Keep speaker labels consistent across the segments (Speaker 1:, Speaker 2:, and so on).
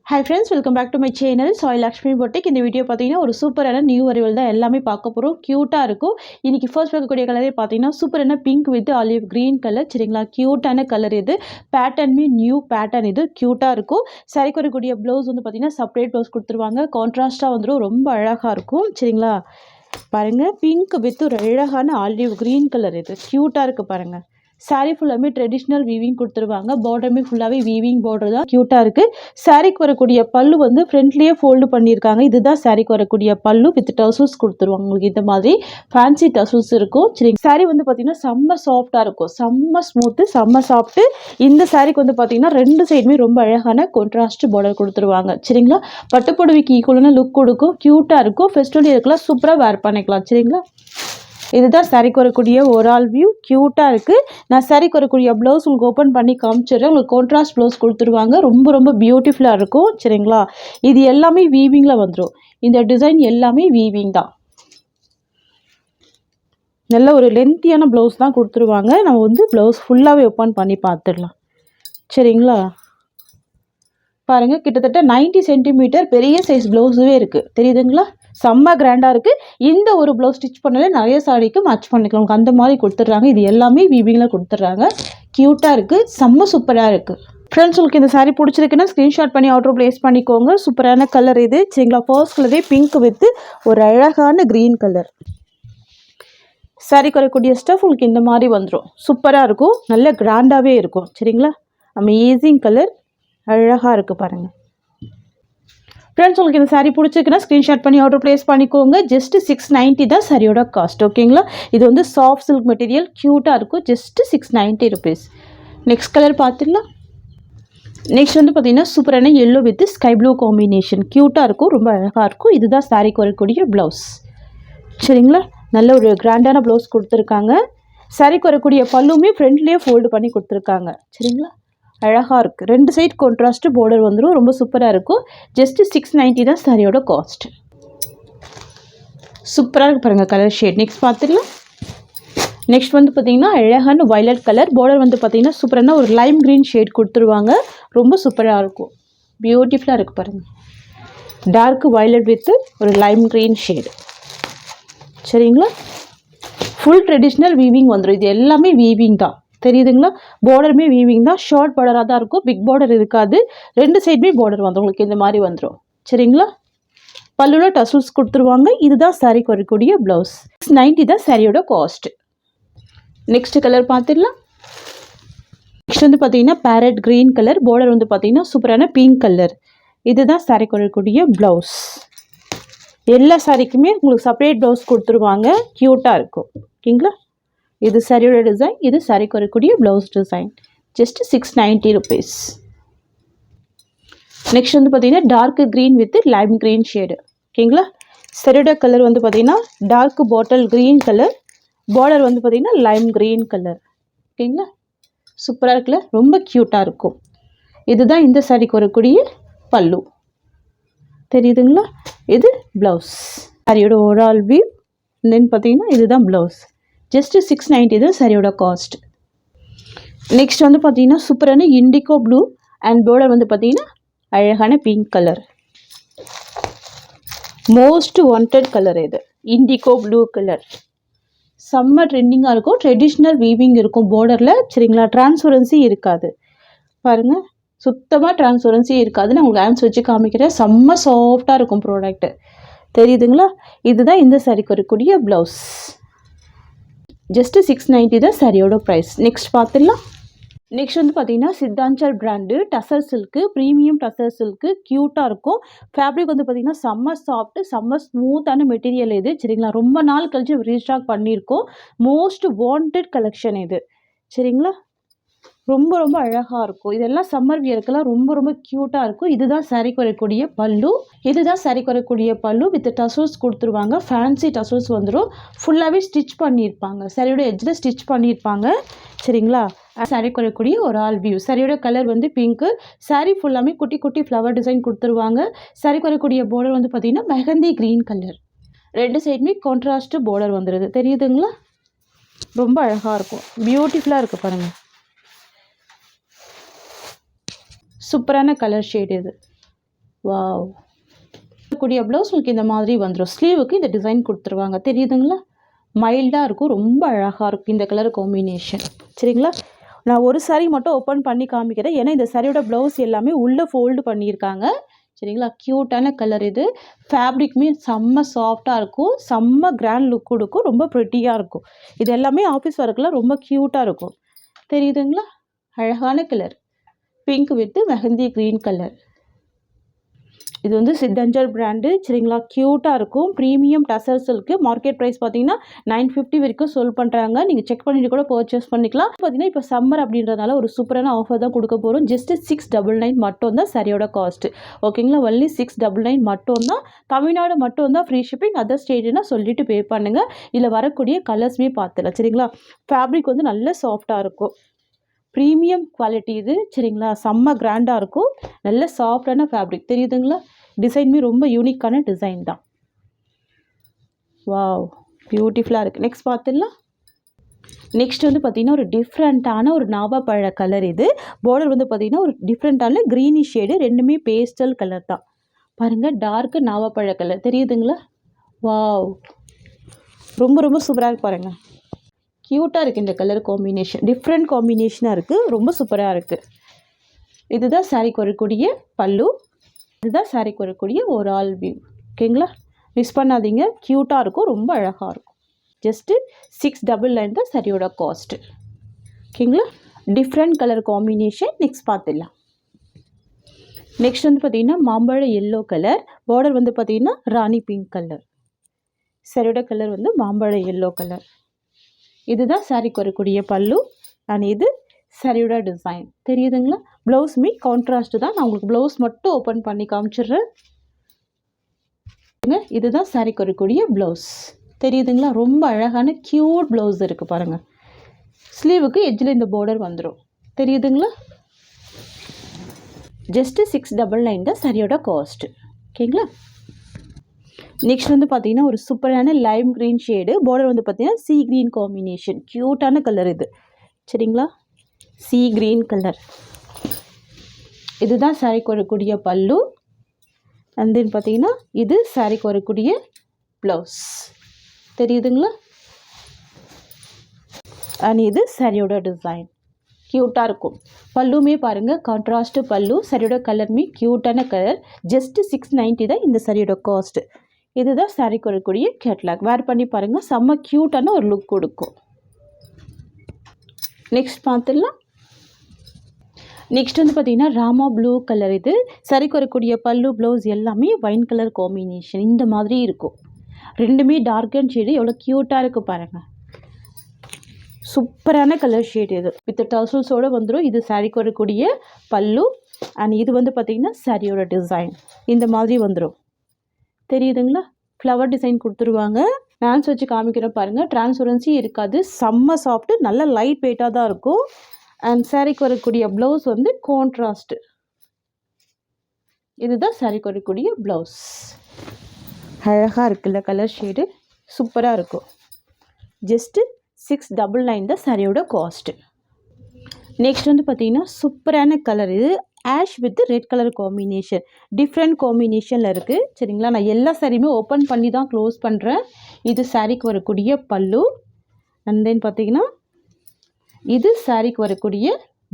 Speaker 1: Hi friends, welcome back to my channel Soy Lakshmi Boutique. இந்த video பார்த்தீங்கன்னா ஒரு சூப்பரான நியூ அரைவல் தான் எல்லாமே பார்க்க போகிறோம். க்யூட்டாக இருக்கும். இன்னைக்கு ஃபர்ஸ்ட் பார்க்கக்கூடிய கலரே பார்த்தீங்கன்னா சூப்பரான pink with olive green colour. சரிங்களா, க்யூட்டான கலர் இது. பேட்டர்னுமே நியூ பேட்டர்ன் இது. க்யூட்டாக இருக்கும். சாரிக்கு வரக்கூடிய ப்ளவுஸ் வந்து பார்த்தீங்கன்னா செப்பரேட் ப்ளவுஸ் கொடுத்துருவாங்க. கான்ட்ராஸ்ட்டாக வந்துடும். ரொம்ப அழகாக இருக்கும். சரிங்களா, பாருங்கள், பிங்க் வித் ஒரு அழகான ஆலிவ் க்ரீன் கலர் இது. க்யூட்டாக இருக்குது பாருங்கள். சாரீ ஃபுல்லாமே ட்ரெடிஷ்னல் வீவிங் கொடுத்துருவாங்க. பார்டருமே ஃபுல்லாகவே வீவிங் பார்டர் தான். க்யூட்டாக இருக்குது. சாரீக்கு வரக்கூடிய பல்லு வந்து ஃப்ரண்ட்லேயே ஃபோல்டு பண்ணியிருக்காங்க. இதுதான் சாரீக்கு வரக்கூடிய பல்லு வித் டசல்ஸ் கொடுத்துருவாங்க. உங்களுக்கு இந்த மாதிரி ஃபேன்சி டசல்ஸ் இருக்கும். சரி, சாரீ வந்து பார்த்தீங்கன்னா செம்ம சாஃப்டாக இருக்கும். செம்ம ஸ்மூத்து, செம்ம சாஃப்ட்டு. இந்த சாரீக்கு வந்து பார்த்தீங்கன்னா ரெண்டு சைடுமே ரொம்ப அழகான கான்ட்ராஸ்ட் பார்டர் கொடுத்துருவாங்க. சரிங்களா, பட்டுப்புடவைக்கு ஈக்குவலான லுக் கொடுக்கும். க்யூட்டாக இருக்கும். ஃபெஸ்டிவல் இருக்கலாம், சூப்பராக வேர் பண்ணிக்கலாம். சரிங்களா, இதுதான் சாரிக்கு வரக்கூடிய ஓவரால் வியூ. க்யூட்டாக இருக்குது. நான் சாரிக்கு வரக்கூடிய ப்ளவுஸ் உங்களுக்கு ஓப்பன் பண்ணி காமிச்சிடுறேன். உங்களுக்கு கான்ட்ராஸ்ட் ப்ளவுஸ் கொடுத்துருவாங்க. ரொம்ப ரொம்ப பியூட்டிஃபுல்லாக இருக்கும். சரிங்களா, இது எல்லாமே வீவிங்கில் வந்துடும். இந்த டிசைன் எல்லாமே வீவிங் தான். நல்ல ஒரு லென்த்தியான ப்ளவுஸ் தான் கொடுத்துருவாங்க. நம்ம வந்து ப்ளவுஸ் ஃபுல்லாகவே ஓப்பன் பண்ணி பார்த்துடலாம். சரிங்களா, பாருங்கள், கிட்டத்தட்ட 90 சென்டிமீட்டர் பெரிய சைஸ் ப்ளவுஸுவே இருக்குது. தெரியுதுங்களா, செம்ம கிராண்டாக இருக்குது. இந்த ஒரு ப்ளவுஸ் ஸ்டிச் பண்ணலே நிறைய சாரிக்கு மேட்ச் பண்ணிக்கலாம். உங்களுக்கு அந்த மாதிரி கொடுத்துட்றாங்க. இது எல்லாமே வீவிங்கில் கொடுத்துட்றாங்க. க்யூட்டாக இருக்குது. செம்ம சூப்பராக இருக்குது. ஃப்ரெண்ட்ஸ், உங்களுக்கு இந்த சாரீ பிடிச்சிருக்குன்னா ஸ்க்ரீன்ஷாட் பண்ணி ஆர்டர் ப்ளேஸ் பண்ணிக்கோங்க. சூப்பரான கலர் இது. சரிங்களா, ஃபர்ஸ்ட் கலரே பிங்க் வித் ஒரு அழகான க்ரீன் கலர். சாரிக்கு வரக்கூடிய ஸ்டஃப் உங்களுக்கு இந்த மாதிரி வந்துடும். சூப்பராக இருக்கும். நல்ல கிராண்டாகவே இருக்கும். சரிங்களா, அமேசிங் கலர். அழகாக இருக்குது பாருங்கள். ஃப்ரெண்ட்ஸ், உங்களுக்கு இந்த சாரீ பிடிச்சிருக்குன்னா ஸ்க்ரீன்ஷாட் பண்ணி ஆர்டர் ப்ளேஸ் பண்ணிக்கோங்க. ஜஸ்ட் 690 தான் சாரியோட காஸ்ட். ஓகேங்களா, இது வந்து சாஃப்ட் சில்க் மெட்டீரியல். க்யூட்டாக இருக்கும். Just 690 rupees. நெக்ஸ்ட் கலர் பார்த்துடலாம். நெக்ஸ்ட் வந்து பார்த்தீங்கன்னா சூப்பரான yellow with sky blue combination. க்யூட்டாக இருக்கும். ரொம்ப அழகாக இருக்கும். இதுதான் சாரிக்கு வரக்கூடிய ப்ளவுஸ். சரிங்களா, நல்ல ஒரு கிராண்டான ப்ளவுஸ் கொடுத்துருக்காங்க. சாரிக்கு வரக்கூடிய பல்லுமே ஃப்ரண்ட்லேயே ஃபோல்டு பண்ணி கொடுத்துருக்காங்க. சரிங்களா, அழகாக இருக்குது. ரெண்டு சைட் கான்ட்ராஸ்ட்டு பார்டர் வந்துடும். ரொம்ப சூப்பராக இருக்கும். ஜஸ்ட்டு 690 தான் சாரியோட காஸ்ட். சூப்பராக இருக்குது பாருங்கள் கலர் ஷேட். நெக்ஸ்ட் பார்த்துடலாம். நெக்ஸ்ட் வந்து பார்த்திங்கன்னா அழகான வயலட் கலர். பார்டர் வந்து பார்த்திங்கன்னா சூப்பரான ஒரு லைம் க்ரீன் ஷேட் கொடுத்துருவாங்க. ரொம்ப சூப்பராக இருக்கும். பியூட்டிஃபுல்லாக இருக்குது பாருங்கள். டார்க் வயலட் வித் ஒரு லைம் க்ரீன் ஷேடு. சரிங்களா, ஃபுல் ட்ரெடிஷ்னல் வீவிங் வந்துடும். இது எல்லாமே வீவிங் தான். தெரியுதுங்களா, பார்டருமே வீவிங் தான். ஷார்ட் பார்டராக தான் இருக்கும். பிக் பார்டர் இருக்காது. ரெண்டு சைடுமே பார்டர் வந்துடும். உங்களுக்கு இந்த மாதிரி வந்துடும். சரிங்களா, பல்லுல டசல்ஸ் கொடுத்துருவாங்க. இதுதான் சாரிக்கு வரக்கூடிய ப்ளவுஸ். 690 தான் சாரியோட காஸ்ட். நெக்ஸ்ட் கலர் பார்த்துடலாம். நெக்ஸ்ட் வந்து பார்த்தீங்கன்னா பேரட் க்ரீன் கலர். பார்டர் வந்து பார்த்தீங்கன்னா சூப்பரான பிங்க் கலர். இதுதான் சாரிக்கு வரக்கூடிய ப்ளவுஸ். எல்லா சாரிக்குமே உங்களுக்கு செப்பரேட் ப்ளவுஸ் கொடுத்துருவாங்க. க்யூட்டாக இருக்கும். ஓகேங்களா, இது சாரியோட டிசைன். இது சாரிக்கு வரக்கூடிய blouse design. Just 690 rupees. Next வந்து பார்த்தீங்கன்னா dark green with lime green shade. ஓகேங்களா, சாரியோட கலர் வந்து பார்த்தீங்கன்னா dark bottle green colour. Border வந்து பார்த்தீங்கன்னா லைம் க்ரீன் கலர். ஓகேங்களா, சூப்பராக இருக்குல்ல, ரொம்ப க்யூட்டாக இருக்கும். இதுதான் இந்த சாரிக்கு வரக்கூடிய பல்லு. தெரியுதுங்களா, இது ப்ளவுஸ். சாரியோட ஓவரால் வியூ. தென் பார்த்தீங்கன்னா இதுதான் ப்ளவுஸ். ஜஸ்ட்டு 690 தான் சாரியோட காஸ்ட். நெக்ஸ்ட் வந்து பார்த்தீங்கன்னா சூப்பரான இண்டிகோ ப்ளூ அண்ட் பார்டர் வந்து பார்த்தீங்கன்னா அழகான pink colour. Most wanted colour இது, இண்டிகோ ப்ளூ கலர். செம்ம ட்ரெண்டிங்காக இருக்கும். ட்ரெடிஷ்னல் வீவிங் இருக்கும் பார்டரில். சரிங்களா, டிரான்ஸ்பரன்சி இருக்காது. பாருங்கள், சுத்தமாக டிரான்ஸ்பரன்சி இருக்காது. நான் உங்களுக்கு ஹேண்ட்ஸ் வச்சு காமிக்கிறேன். செம்ம சாஃப்டாக இருக்கும் ப்ராடக்ட்டு. தெரியுதுங்களா, இதுதான் இந்த சாரிக்கு வரக்கூடிய ப்ளவுஸ். ஜஸ்ட்டு 690 தான் சாரியோட ப்ரைஸ். நெக்ஸ்ட் பார்த்துடலாம். நெக்ஸ்ட் வந்து பார்த்தீங்கன்னா Siddhanchal brand tussar silk, premium tussar silk. க்யூட்டாக இருக்கும். ஃபேப்ரிக் வந்து பார்த்திங்கன்னா செம்ம சாஃப்ட்டு, செம்ம ஸ்மூத்தான மெட்டீரியல் இது. சரிங்களா, ரொம்ப நாள் கழிச்சு ரீஸ்டாக் பண்ணியிருக்கோம். மோஸ்ட் வாண்டட் கலெக்ஷன் இது. சரிங்களா, ரொம்ப ரொம்ப அழகாக இருக்கும். இதெல்லாம் சம்மர் வியருக்கெல்லாம் ரொம்ப ரொம்ப க்யூட்டாக இருக்கும். இதுதான் சாரிக்கு வரக்கூடிய பல்லு. இதுதான் சாரிக்கு வரக்கூடிய பல்லு வித் டசல்ஸ் கொடுத்துருவாங்க. ஃபேன்சி டசல்ஸ் வந்துடும். ஃபுல்லாகவே ஸ்டிச் பண்ணியிருப்பாங்க. சாரியோட எட்ஜில் ஸ்டிச் பண்ணியிருப்பாங்க. சரிங்களா, சாரிக்கு வரக்கூடிய ஒரு ஆல் வியூ. சாரியோட கலர் வந்து பிங்க்கு. சாரி ஃபுல்லாமே குட்டி குட்டி ஃப்ளவர் டிசைன் கொடுத்துருவாங்க. சாரிக்கு வரக்கூடிய பார்டர் வந்து பார்த்திங்கன்னா மெஹந்தி க்ரீன் கலர். ரெண்டு சைடுமே கான்ட்ராஸ்ட்டு பார்டர் வந்துடுது. தெரியுதுங்களா, ரொம்ப அழகாக இருக்கும். பியூட்டிஃபுல்லாக இருக்குது பாருங்கள். சூப்பரான கலர் ஷேட் இது. வாவ்! கூடிய ப்ளவுஸ் உங்களுக்கு இந்த மாதிரி வந்துடும். ஸ்லீவுக்கு இந்த டிசைன் கொடுத்துருவாங்க. தெரியுதுங்களா? மைல்டாக இருக்கும். ரொம்ப அழகாக இருக்கும் இந்த கலர் காம்பினேஷன். சரிங்களா? நான் ஒரு saree மட்டும் ஓப்பன் பண்ணி காமிக்கிறேன். ஏன்னா இந்த சாரியோட ப்ளவுஸ் எல்லாமே உள்ளே ஃபோல்டு பண்ணியிருக்காங்க. சரிங்களா? க்யூட்டான கலர் இது. ஃபேப்ரிக்குமே செம்ம சாஃப்டாக இருக்கும். செம்ம கிராண்ட் லுக் கொடுக்கும். ரொம்ப ப்ரிட்டியாக இருக்கும். இது எல்லாமே ஆஃபீஸ் ஒர்க்கில் ரொம்ப க்யூட்டாக இருக்கும். தெரியுதுங்களா? அழகான colour. Pink with mehndi green colour. இது வந்து சித்தஞ்சல் பிராண்டு. சரிங்களா? க்யூட்டாக இருக்கும். Premium tussar silk. Market price பார்த்தீங்கன்னா 950 வரைக்கும் சேல் பண்ணுறாங்க. நீங்கள் செக் பண்ணிட்டு கூட பர்ச்சேஸ் பண்ணிக்கலாம். பார்த்தீங்கன்னா இப்போ சம்மர் அப்படின்றதுனால ஒரு சூப்பரான ஆஃபர் தான் கொடுக்க போகிறோம். ஜஸ்ட் 699 மட்டும் தான் சரியோட காஸ்ட்டு. ஓகேங்களா? ஒன்லி 699 மட்டும் தான். தமிழ்நாடு மட்டும் தான் ஃப்ரீ ஷிப்பிங். அதர் ஸ்டேட்னா சொல்லிட்டு பே பண்ணுங்கள். இதில் வரக்கூடிய கலர்ஸுமே பார்த்துலாம். சரிங்களா? ஃபேப்ரிக் வந்து நல்ல சாஃப்டாக இருக்கும். ப்ரீமியம் குவாலிட்டி இது. சரிங்களா? செம்ம கிராண்டாக இருக்கும். நல்ல சாஃப்டான ஃபேப்ரிக். தெரியுதுங்களா? டிசைனுமே ரொம்ப யூனிக்கான டிசைன் தான். வாவ்! பியூட்டிஃபுல்லாக இருக்குது. நெக்ஸ்ட் பார்த்துடலாம். நெக்ஸ்ட் வந்து பார்த்திங்கன்னா ஒரு டிஃப்ரெண்ட்டான ஒரு நாவப்பழ கலர் இது. பார்டர் வந்து பார்த்திங்கன்னா ஒரு டிஃப்ரெண்ட்டான க்ரீனிஷ் ஷேடு. ரெண்டுமே பேஸ்டல் கலர் தான். பாருங்கள், டார்க்கு நாவப்பழ கலர். தெரியுதுங்களா? வாவ்! ரொம்ப ரொம்ப சூப்பராக இருக்கு பாருங்கள். க்யூட்டாக இருக்குது இந்த கலர் காம்பினேஷன். டிஃப்ரெண்ட் காம்பினேஷனாக இருக்குது. ரொம்ப சூப்பராக இருக்குது. இதுதான் சாரிக்கு வரக்கூடிய பல்லு. இதுதான் சாரிக்கு வரக்கூடிய ஒரு ஆல் வியூ. ஓகேங்களா? மிஸ் பண்ணாதீங்க. க்யூட்டாக இருக்கும். ரொம்ப அழகாக இருக்கும். ஜஸ்ட்டு 699 தான் சாரியோட காஸ்ட்டு. ஓகேங்களா? Different colour combination. நெக்ஸ்ட் பார்த்துடலாம். நெக்ஸ்ட் வந்து பார்த்திங்கன்னா மாம்பழ எல்லோ கலர். பார்டர் வந்து பார்த்திங்கன்னா ராணி பிங்க் கலர். சாரியோட கலர் வந்து மாம்பழ எல்லோ கலர். இதுதான் சாரிக்கு வரக்கூடிய பல்லு. அண்ட் இது சாரியோட டிசைன். தெரியுதுங்களா? ப்ளவுஸுமே கான்ட்ராஸ்ட்டு தான். நான் உங்களுக்கு ப்ளவுஸ் மட்டும் ஓப்பன் பண்ணி காமிச்சிடுறேன். இதுதான் சாரிக்கு வரக்கூடிய ப்ளவுஸ். தெரியுதுங்களா? ரொம்ப அழகான க்யூட் ப்ளவுஸ் இருக்குது பாருங்கள். ஸ்லீவுக்கு எட்ஜில் இந்த பார்டர் வந்துடும். தெரியுதுங்களா? ஜஸ்ட்டு 699 தான் சாரியோட காஸ்ட்டு. ஓகேங்களா? நெக்ஸ்ட் வந்து பார்த்திங்கன்னா ஒரு சூப்பரான லைம் க்ரீன் ஷேடு. பார்டர் வந்து பார்த்திங்கன்னா சி க்ரீன் காம்பினேஷன். க்யூட்டான கலர் இது. சரிங்களா? C green colour. இதுதான் சாரிக்கு வரக்கூடிய பல்லு. அண்ட் தென் பார்த்திங்கன்னா இது சாரிக்கு வரக்கூடிய ப்ளவுஸ். தெரியுதுங்களா? அண்ட் இது சாரியோட டிசைன். க்யூட்டாக இருக்கும். பல்லுமே பாருங்கள், கான்ட்ராஸ்ட்டு பல்லு. சாரியோட கலருமே க்யூட்டான கலர். ஜஸ்ட்டு 690 தான் இந்த சாரியோட காஸ்ட்டு. இதுதான் சாரிக்கு வரக்கூடிய கேட்லாக். வேர் பண்ணி பாருங்கள். செம்ம க்யூட்டான ஒரு லுக் கொடுக்கும். நெக்ஸ்ட் பார்த்துடலாம். நெக்ஸ்ட் வந்து பார்த்திங்கன்னா ராமா ப்ளூ கலர். இது சாரிக்கு வரக்கூடிய பல்லு ப்ளவுஸ் எல்லாமே வைன் கலர் காம்பினேஷன். இந்த மாதிரி இருக்கும். ரெண்டுமே டார்க் அண்ட் ஷேடு. எவ்வளோ க்யூட்டாக இருக்குது பாருங்கள். சூப்பரான கலர் ஷேட் இது. வித் டசல்ஸோடு வந்துடும். இது சாரிக்கு வரக்கூடிய பல்லு. அண்ட் இது வந்து பார்த்திங்கன்னா சாரியோட டிசைன். இந்த மாதிரி வந்துடும். தெரியுதுங்களா? ஃப்ளவர் டிசைன் கொடுத்துருவாங்க. டான்ஸ் வச்சு காமிக்கிறேன் பாருங்கள். டிரான்ஸ்பரன்சி இருக்காது. செம்ம சாஃப்ட்டு. நல்ல லைட் வெயிட்டாக தான் இருக்கும். அண்ட் சாரிக்கு வரக்கூடிய ப்ளவுஸ் வந்து கான்ட்ராஸ்ட்டு. இதுதான் சாரிக்கு வரக்கூடிய ப்ளவுஸ். அழகாக இருக்குல்ல கலர் ஷேடு. சூப்பராக இருக்கும். ஜஸ்ட்டு 699 தான் சாரியோட காஸ்ட்டு. நெக்ஸ்ட் வந்து பார்த்திங்கன்னா சூப்பரான கலர் இது. Ash with red colour combination. Different காம்பினேஷனில் இருக்குது. சரிங்களா? நான் எல்லா சாரியுமே ஓப்பன் பண்ணி தான் க்ளோஸ் பண்ணுறேன். இது சாரிக்கு வரக்கூடிய பல்லு. அண்ட் தென் பார்த்திங்கன்னா இது சாரிக்கு வரக்கூடிய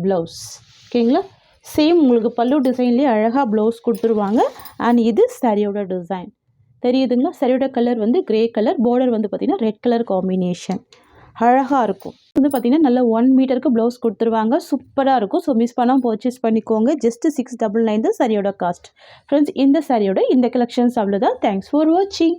Speaker 1: ப்ளவுஸ். ஓகேங்களா? சேம் உங்களுக்கு பல்லு டிசைன்லேயே அழகாக ப்ளவுஸ் கொடுத்துருவாங்க. அண்ட் இது சாரியோட டிசைன். தெரியுதுங்களா? சாரியோட கலர் வந்து கிரே கலர். பார்டர் வந்து பார்த்திங்கன்னா ரெட் கலர் காம்பினேஷன். அழகாக இருக்கும். வந்து பார்த்திங்கன்னா நல்ல 1 மீட்டருக்கு ப்ளவுஸ் கொடுத்துருவாங்க. சூப்பராக இருக்கும். ஸோ மிஸ் பண்ணாமல் பர்ச்சேஸ் பண்ணிக்கோங்க. ஜஸ்ட்டு 699 தான் சாரியோட காஸ்ட். ஃப்ரெண்ட்ஸ், இந்த சாரியோட இந்த கலெக்ஷன்ஸ் அவ்வளோதான். தேங்க்ஸ் ஃபார் வாட்சிங்.